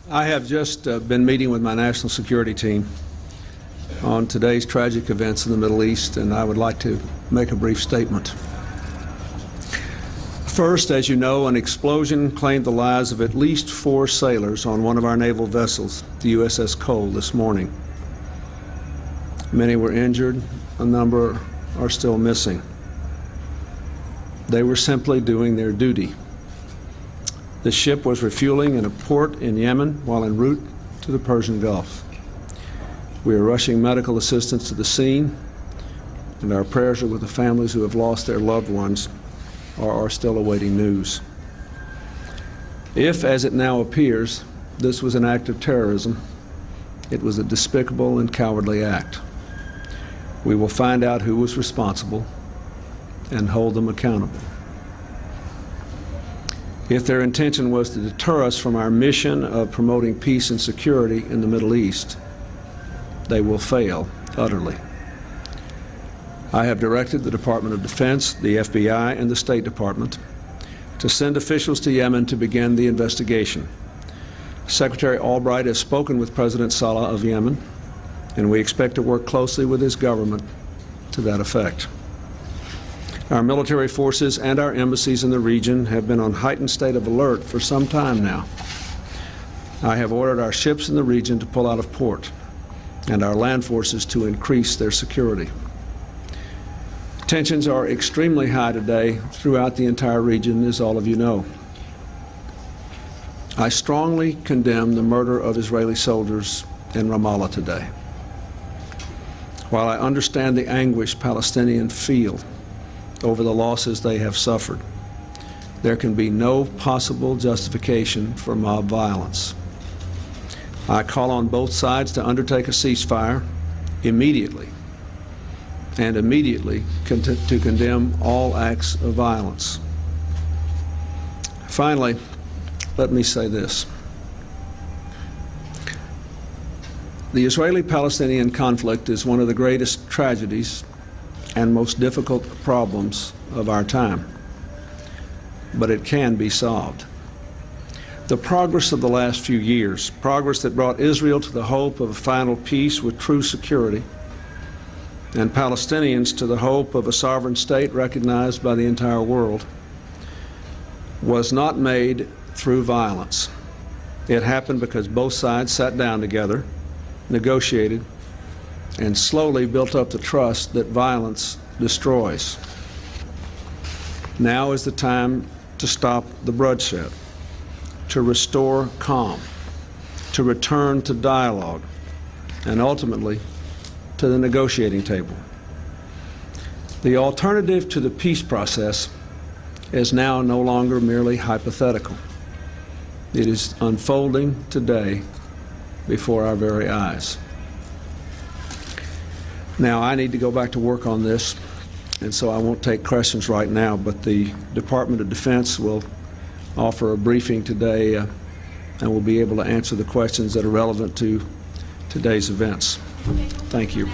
I have just been meeting with my national security team on today's tragic events in the Middle East, and I would like to make a brief statement. First, as you know, an explosion claimed the lives of at least 4 sailors on one of our naval vessels, the U.S.S. Cole, this morning. Many were injured, a number are still missing. They were simply doing their duty. The ship was refueling in a port in Yemen while en route to the Persian Gulf. We are rushing medical assistance to the scene, and our prayers are with the families who have lost their loved ones or are still awaiting news. If, as it now appears, this was an act of terrorism, it was a despicable and cowardly act. We will find out who was responsible and hold them accountable. If their intention was to deter us from our mission of promoting peace and security in the Middle East, they will fail utterly. I have directed the Department of Defense, the FBI, and the State Department to send officials to Yemen to begin the investigation. Secretary Albright has spoken with President Saleh of Yemen, and we expect to work closely with his government to that effect. Our military forces and our embassies in the region have been on heightened state of alert for some time now. I have ordered our ships in the region to pull out of port and our land forces to increase their security. Tensions are extremely high today throughout the entire region, as all of you know. I strongly condemn the murder of Israeli soldiers in Ramallah today. While I understand the anguish Palestinians feel over the losses they have suffered, there can be no possible justification for mob violence. I call on both sides to undertake a ceasefire immediately, and immediately to condemn all acts of violence. Finally, let me say this. The Israeli-Palestinian conflict is one of the greatest tragedies and most difficult problems of our time, but it can be solved. The progress of the last few years, progress that brought Israel to the hope of a final peace with true security, and Palestinians to the hope of a sovereign state recognized by the entire world, was not made through violence. It happened because both sides sat down together, negotiated, and slowly built up the trust that violence destroys. Now is the time to stop the bloodshed, to restore calm, to return to dialogue, and ultimately to the negotiating table. The alternative to the peace process is now no longer merely hypothetical. It is unfolding today before our very eyes. Now, I need to go back to work on this, and so I won't take questions right now, but the Department of Defense will offer a briefing today, and we'll be able to answer the questions that are relevant to today's events. Thank you.